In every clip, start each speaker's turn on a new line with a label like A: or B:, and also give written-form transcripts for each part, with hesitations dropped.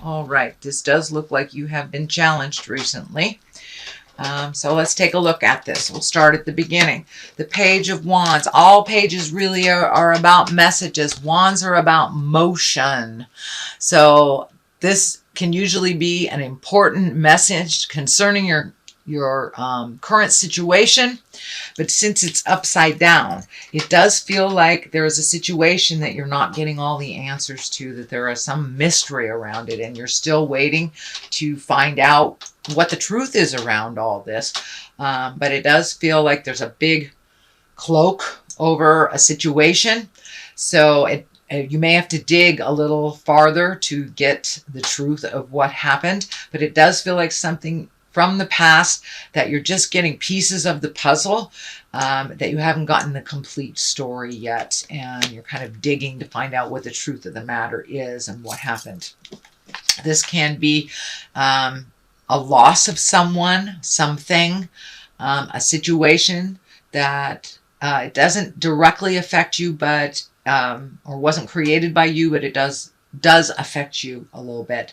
A: All right, this does look like you have been challenged recently. So let's take a look at this. We'll start at the beginning. The Page of Wands. All pages really are about messages. Wands are about motion. So this can usually be an important message concerning your current situation. But since it's upside down, it does feel like there is a situation that you're not getting all the answers to, that there is some mystery around it, and you're still waiting to find out what the truth is around all this. But it does feel like there's a big cloak over a situation. So you may have to dig a little farther to get the truth of what happened, but it does feel like something from the past that you're just getting pieces of the puzzle, that you haven't gotten the complete story yet, and you're kind of digging to find out what the truth of the matter is and what happened. This can be a loss of someone, something, a situation that it doesn't directly affect you, but or wasn't created by you, but it does affect you a little bit.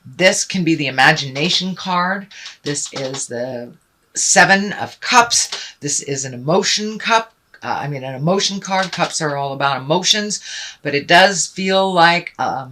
A: This can be the imagination card. This is the Seven of Cups. This is an emotion cup. An emotion card. Cups are all about emotions, but it does feel like a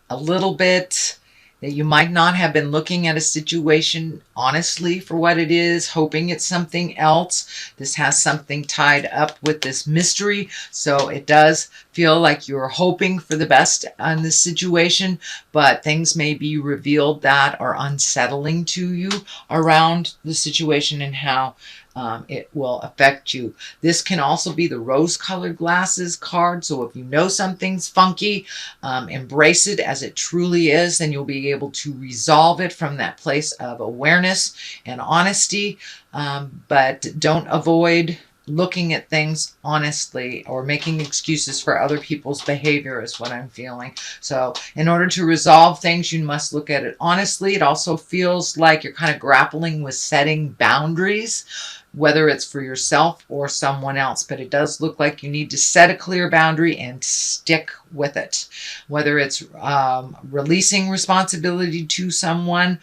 A: little bit that you might not have been looking at a situation honestly for what it is, hoping it's something else. This has something tied up with this mystery, so it does feel like you're hoping for the best on this situation, but things may be revealed that are unsettling to you around the situation and how it will affect you. This can also be the rose-colored glasses card. So if you know something's funky, embrace it as it truly is, then you'll be able to resolve it from that place of awareness and honesty. But don't avoid looking at things honestly or making excuses for other people's behavior is what I'm feeling. So in order to resolve things, you must look at it honestly. It also feels like you're kind of grappling with setting boundaries, whether it's for yourself or someone else, but it does look like you need to set a clear boundary and stick with it, whether it's releasing responsibility to someone,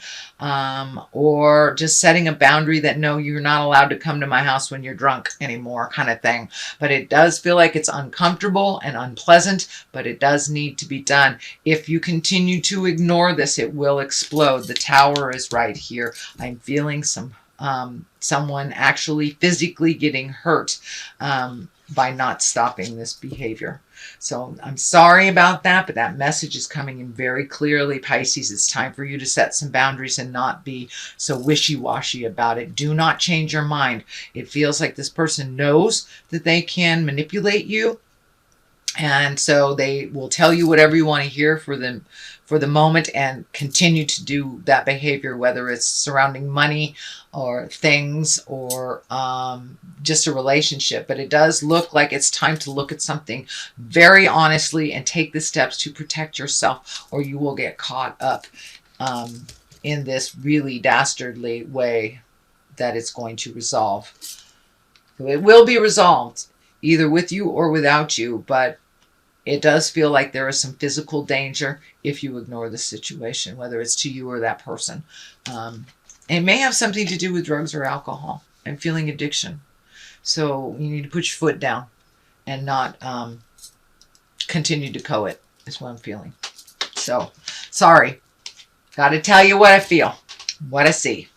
A: or just setting a boundary that no, you're not allowed to come to my house when you're drunk anymore, kind of thing. But it does feel like it's uncomfortable and unpleasant, but it does need to be done. If you continue to ignore this, it will explode. The Tower is right here. I'm feeling someone actually physically getting hurt by not stopping this behavior. So I'm sorry about that, but that message is coming in very clearly, Pisces. It's time for you to set some boundaries and not be so wishy-washy about it. Do not change your mind. It feels like this person knows that they can manipulate you, and so they will tell you whatever you want to hear for the moment and continue to do that behavior, whether it's surrounding money or things or just a relationship. But it does look like it's time to look at something very honestly and take the steps to protect yourself, or you will get caught up in this really dastardly way that it's going to resolve. So it will be resolved, either with you or without you, but it does feel like there is some physical danger if you ignore the situation, whether it's to you or that person. It may have something to do with drugs or alcohol. I'm feeling addiction. So you need to put your foot down and not continue to covet, is what I'm feeling. So, sorry. Got to tell you what I feel, what I see.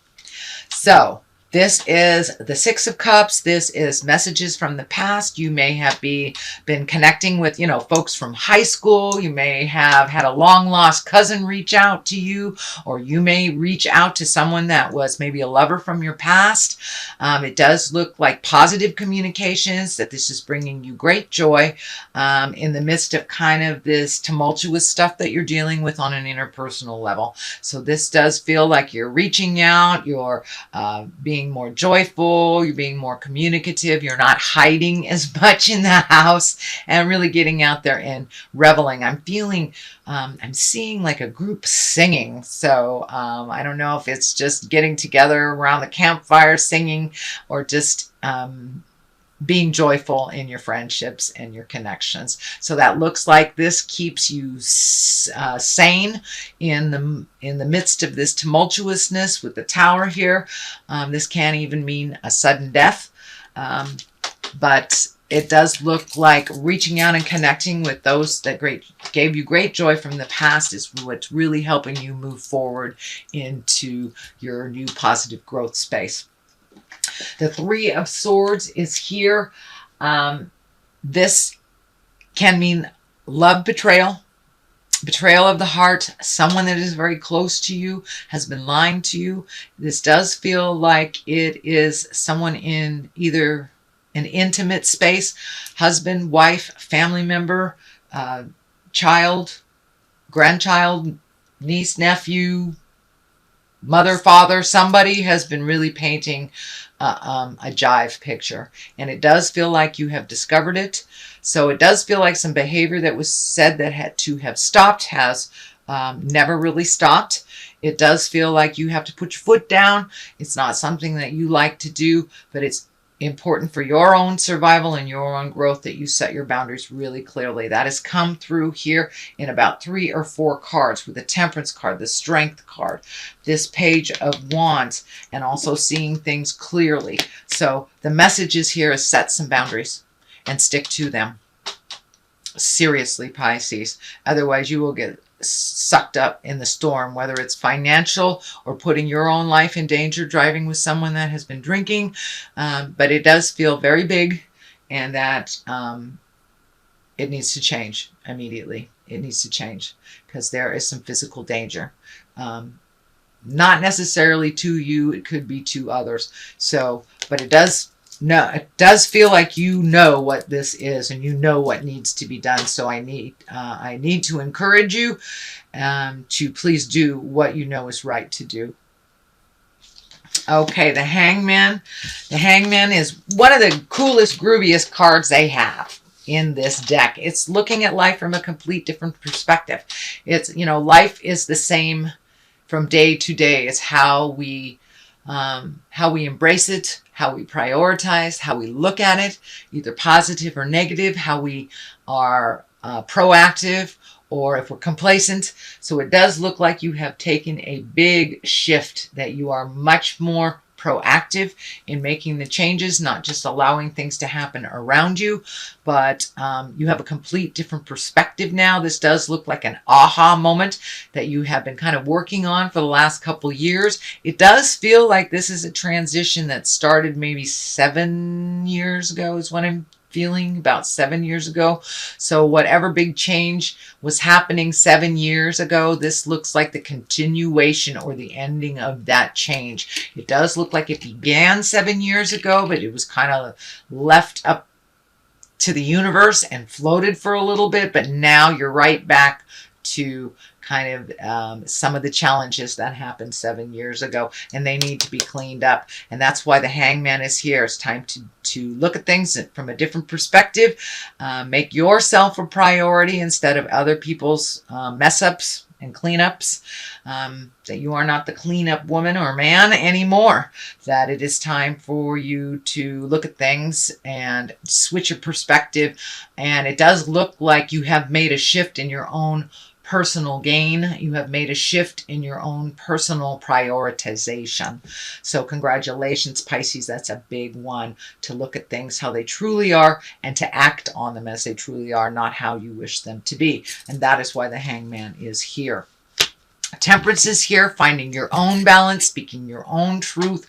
A: So, this is the Six of Cups. This is messages from the past. You may have been connecting with, folks from high school. You may have had a long-lost cousin reach out to you, or you may reach out to someone that was maybe a lover from your past. It does look like positive communications, that this is bringing you great joy in the midst of kind of this tumultuous stuff that you're dealing with on an interpersonal level. So this does feel like you're reaching out, you're being more joyful, you're being more communicative, you're not hiding as much in the house, and really getting out there and reveling. I'm seeing like a group singing. So I don't know if it's just getting together around the campfire singing, or just being joyful in your friendships and your connections. So that looks like this keeps you sane in the midst of this tumultuousness with the Tower here. This can even mean a sudden death, but it does look like reaching out and connecting with those that gave you great joy from the past is what's really helping you move forward into your new positive growth space. The Three of Swords is here. This can mean love betrayal, betrayal of the heart. Someone that is very close to you has been lying to you. This does feel like it is someone in either an intimate space, husband, wife, family member, child, grandchild, niece, nephew, mother, father. Somebody has been really painting a jive picture, and it does feel like you have discovered it. So it does feel like some behavior that was said that had to have stopped has never really stopped. It does feel like you have to put your foot down. It's not something that you like to do, but it's important for your own survival and your own growth that you set your boundaries really clearly. That has come through here in about 3 or 4 cards, with the Temperance card, the Strength card, this Page of Wands, and also seeing things clearly. So the message is here is set some boundaries and stick to them. Seriously, Pisces. Otherwise you will get sucked up in the storm, whether it's financial or putting your own life in danger, driving with someone that has been drinking. But it does feel very big, and that it needs to change immediately. It needs to change because there is some physical danger. Not necessarily to you, it could be to others. So, but it does feel like you know what this is and you know what needs to be done. So I need to encourage you to please do what you know is right to do. Okay, the Hangman. The Hangman is one of the coolest, grooviest cards they have in this deck. It's looking at life from a complete different perspective. It's, life is the same from day to day. It's how we embrace it, how we prioritize, how we look at it, either positive or negative, how we are proactive, or if we're complacent. So it does look like you have taken a big shift, that you are much more proactive in making the changes, not just allowing things to happen around you, but you have a complete different perspective now. This does look like an aha moment that you have been kind of working on for the last couple years. It does feel like this is a transition that started maybe 7 years ago is what I'm feeling, about 7 years ago. So whatever big change was happening 7 years ago, this looks like the continuation or the ending of that change. It does look like it began 7 years ago, but it was kind of left up to the universe and floated for a little bit, but now you're right back to kind of some of the challenges that happened 7 years ago, and they need to be cleaned up. And that's why the Hangman is here. It's time to look at things from a different perspective, make yourself a priority instead of other people's mess ups and cleanups, that you are not the cleanup woman or man anymore, that it is time for you to look at things and switch your perspective. And it does look like you have made a shift in your own personal gain. You have made a shift in your own personal prioritization. So congratulations, Pisces. That's a big one, to look at things how they truly are and to act on them as they truly are, not how you wish them to be. And that is why the Hangman is here. Temperance is here, finding your own balance, speaking your own truth.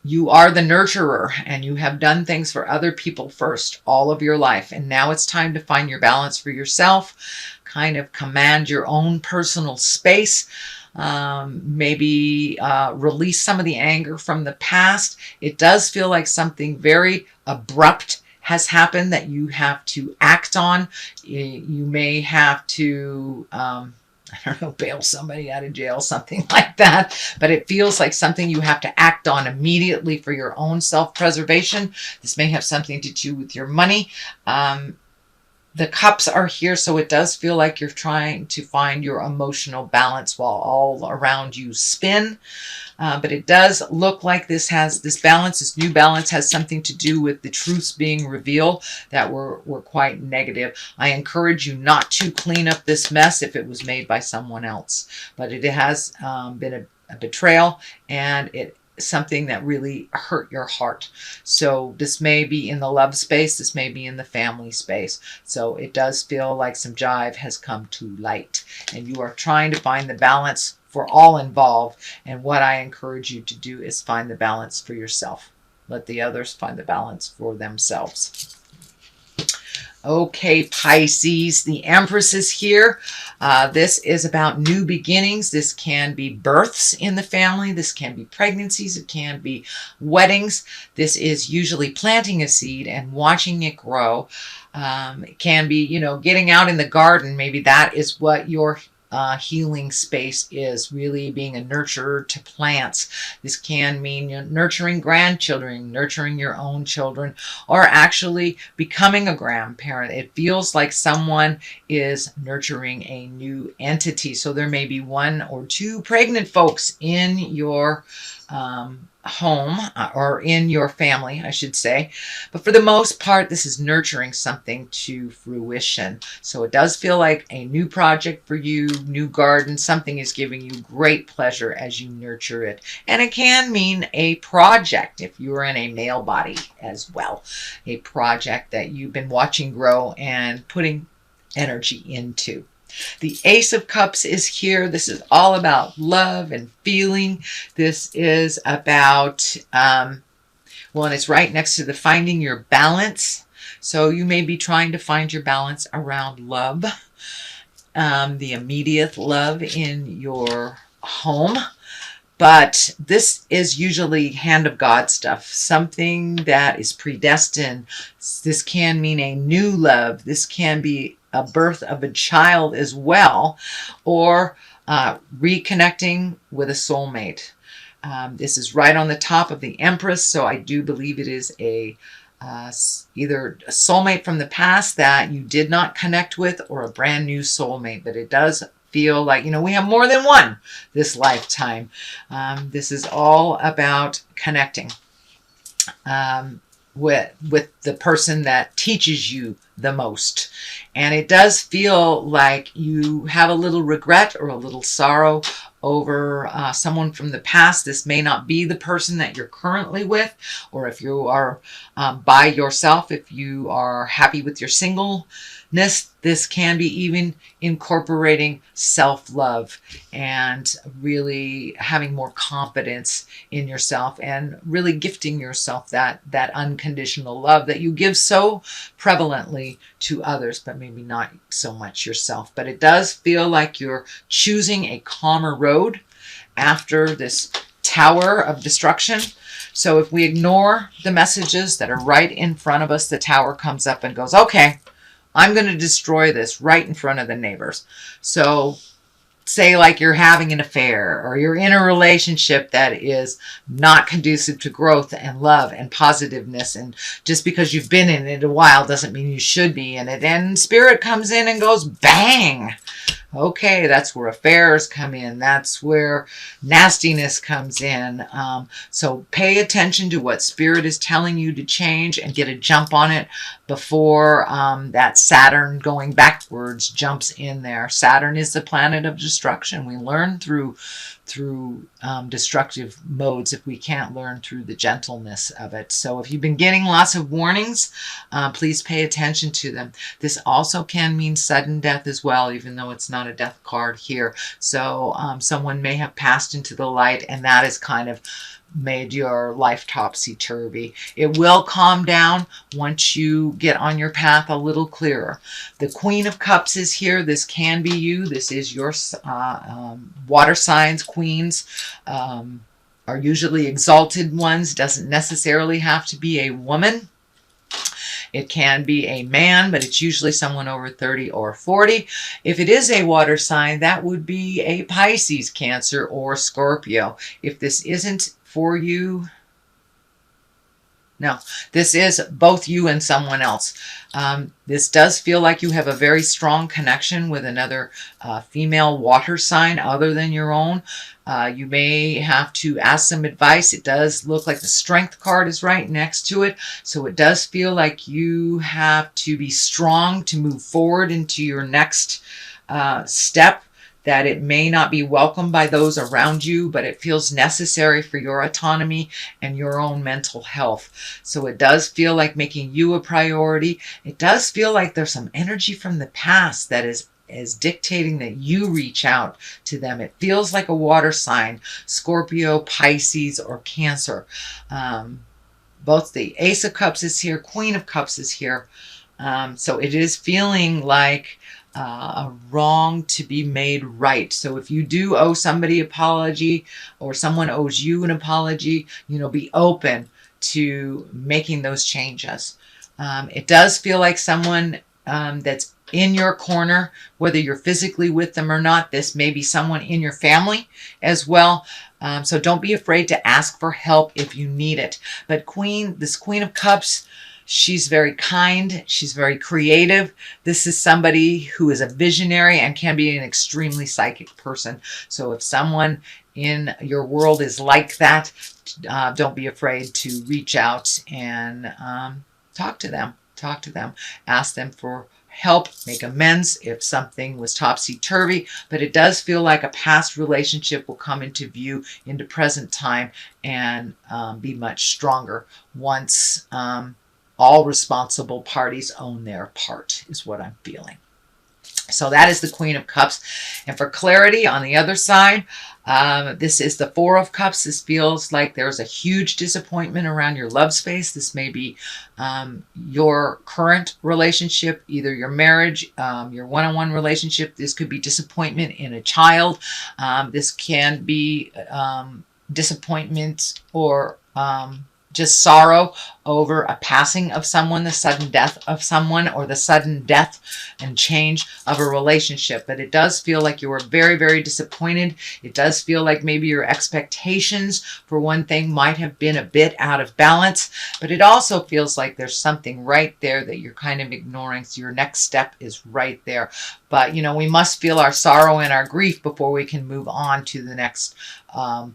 A: You are the nurturer, and you have done things for other people first all of your life. And now it's time to find your balance for yourself, kind of command your own personal space, maybe release some of the anger from the past. It does feel like something very abrupt has happened that you have to act on. You may have to bail somebody out of jail, something like that. But it feels like something you have to act on immediately for your own self-preservation. This may have something to do with your money. The cups are here, so it does feel like you're trying to find your emotional balance while all around you spin. But it does look like this balance, this new balance, has something to do with the truths being revealed that were quite negative. I encourage you not to clean up this mess if it was made by someone else. But it has been a betrayal, and it something that really hurt your heart. So this may be in the love space, this may be in the family space. So it does feel like some jive has come to light, and you are trying to find the balance for all involved. And what I encourage you to do is find the balance for yourself. Let the others find the balance for themselves. Okay, Pisces, the Empress is here. This is about new beginnings. This can be births in the family. This can be pregnancies. It can be weddings. This is usually planting a seed and watching it grow. It can be, getting out in the garden. Maybe that is what your healing space is, really being a nurturer to plants. This can mean nurturing grandchildren, nurturing your own children, or actually becoming a grandparent. It feels like someone is nurturing a new entity. So there may be 1 or 2 pregnant folks in your home, or in your family, I should say. But for the most part, this is nurturing something to fruition. So it does feel like a new project for you, new garden. Something is giving you great pleasure as you nurture it. And it can mean a project if you are in a male body as well. A project that you've been watching grow and putting energy into. The Ace of Cups is here. This is all about love and feeling. This is about, and it's right next to the finding your balance. So you may be trying to find your balance around love, the immediate love in your home. But this is usually hand of God stuff, something that is predestined. This can mean a new love. This can be a birth of a child as well, or reconnecting with a soulmate. This is right on the top of the Empress, so I do believe it is either a soulmate from the past that you did not connect with, or a brand new soulmate. But it does feel like, we have more than one this lifetime. This is all about connecting with the person that teaches you the most. And it does feel like you have a little regret or a little sorrow over someone from the past. This may not be the person that you're currently with, or if you are by yourself, if you are happy with your singleness, this can be even incorporating self-love and really having more confidence in yourself, and really gifting yourself that unconditional love that you give so prevalently to others, but maybe not so much yourself. But it does feel like you're choosing a calmer road after this tower of destruction. So if we ignore the messages that are right in front of us, the tower comes up and goes, okay, I'm going to destroy this right in front of the neighbors. So say like you're having an affair, or you're in a relationship that is not conducive to growth and love and positiveness, and just because you've been in it a while doesn't mean you should be in it. And spirit comes in and goes bang. Okay, that's where affairs come in. That's where nastiness comes in. So pay attention to what spirit is telling you to change, and get a jump on it before that Saturn going backwards jumps in there. Saturn is the planet of destruction. We learn through destructive modes if we can't learn through the gentleness of it. So if you've been getting lots of warnings, please pay attention to them. This also can mean sudden death as well, even though it's not a death card here. So someone may have passed into the light, and that is kind of made your life topsy-turvy. It will calm down once you get on your path a little clearer. The Queen of Cups is here. This can be you. This is your water signs. Queens are usually exalted ones. Doesn't necessarily have to be a woman. It can be a man, but it's usually someone over 30 or 40. If it is a water sign, that would be a Pisces, Cancer, or Scorpio. If this isn't for you, No, this is both you and someone else. This does feel like you have a very strong connection with another female water sign other than your own. You may have to ask some advice. It does look like the Strength card is right next to it. So it does feel like you have to be strong to move forward into your next step, that it may not be welcomed by those around you, but it feels necessary for your autonomy and your own mental health. So it does feel like making you a priority. It does feel like there's some energy from the past that is dictating that you reach out to them. It feels like a water sign, Scorpio, Pisces, or Cancer. Both the Ace of Cups is here, Queen of Cups is here. So it is feeling like a wrong to be made right. So if you do owe somebody an apology, or someone owes you an apology, be open to making those changes. It does feel like someone that's in your corner, whether you're physically with them or not. This may be someone in your family as well. So don't be afraid to ask for help if you need it. But this Queen of Cups, she's very kind. She's very creative. This is somebody who is a visionary and can be an extremely psychic person. So if someone in your world is like that, don't be afraid to reach out and talk to them. Ask them for help, make amends if something was topsy-turvy. But it does feel like a past relationship will come into view into present time and be much stronger once all responsible parties own their part, is what I'm feeling. So that is the Queen of Cups. And for clarity on the other side, this is the Four of Cups. This feels like there's a huge disappointment around your love space. This may be your current relationship, either your marriage, your one-on-one relationship. This could be disappointment in a child. This can be disappointment or just sorrow over a passing of someone, the sudden death of someone, or the sudden death and change of a relationship. But it does feel like you were very, very disappointed. It does feel like maybe your expectations for one thing might have been a bit out of balance, but it also feels like there's something right there that you're kind of ignoring. So your next step is right there. But, we must feel our sorrow and our grief before we can move on to the next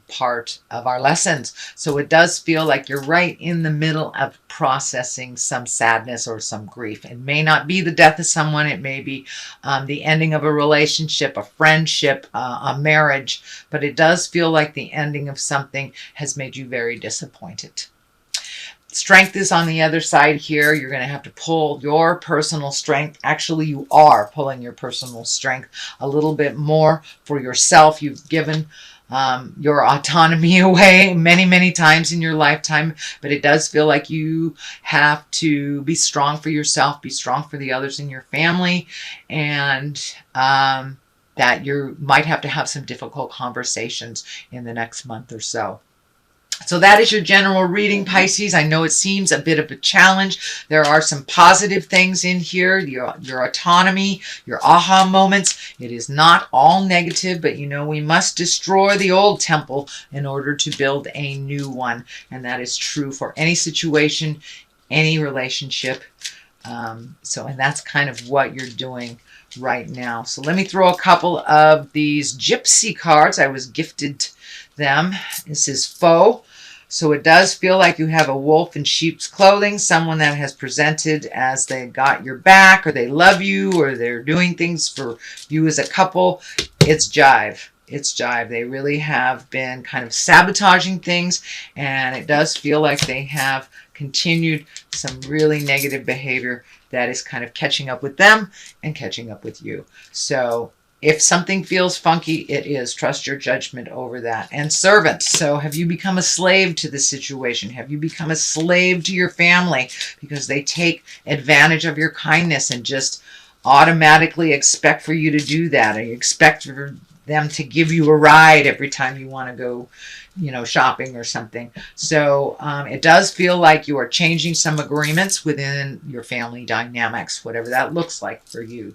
A: part of our lessons. So it does feel like you're right in the middle of processing some sadness or some grief. It may not be the death of someone. It may be the ending of a relationship, a friendship, a marriage. But it does feel like the ending of something has made you very disappointed. Strength is on the other side here. You're going to have to pull your personal strength. Actually, you are pulling your personal strength a little bit more for yourself. You've given your autonomy away many, many times in your lifetime, but it does feel like you have to be strong for yourself, be strong for the others in your family, and that you might have to have some difficult conversations in the next month or so. So that is your general reading, Pisces. I know it seems a bit of a challenge. There are some positive things in here, your autonomy, your aha moments. It is not all negative, but we must destroy the old temple in order to build a new one. And that is true for any situation, any relationship. And that's kind of what you're doing right now. So let me throw a couple of these gypsy cards. I was gifted them. This is Foe. So it does feel like you have a wolf in sheep's clothing, someone that has presented as they got your back, or they love you, or they're doing things for you as a couple. It's jive. It's jive. They really have been kind of sabotaging things, and it does feel like they have continued some really negative behavior that is kind of catching up with them and catching up with you. So if something feels funky, it is. Trust your judgment over that. And servant. So have you become a slave to the situation? Have you become a slave to your family because they take advantage of your kindness and just automatically expect for you to do that? Or you expect for them to give you a ride every time you want to go, shopping or something. So it does feel like you are changing some agreements within your family dynamics, whatever that looks like for you.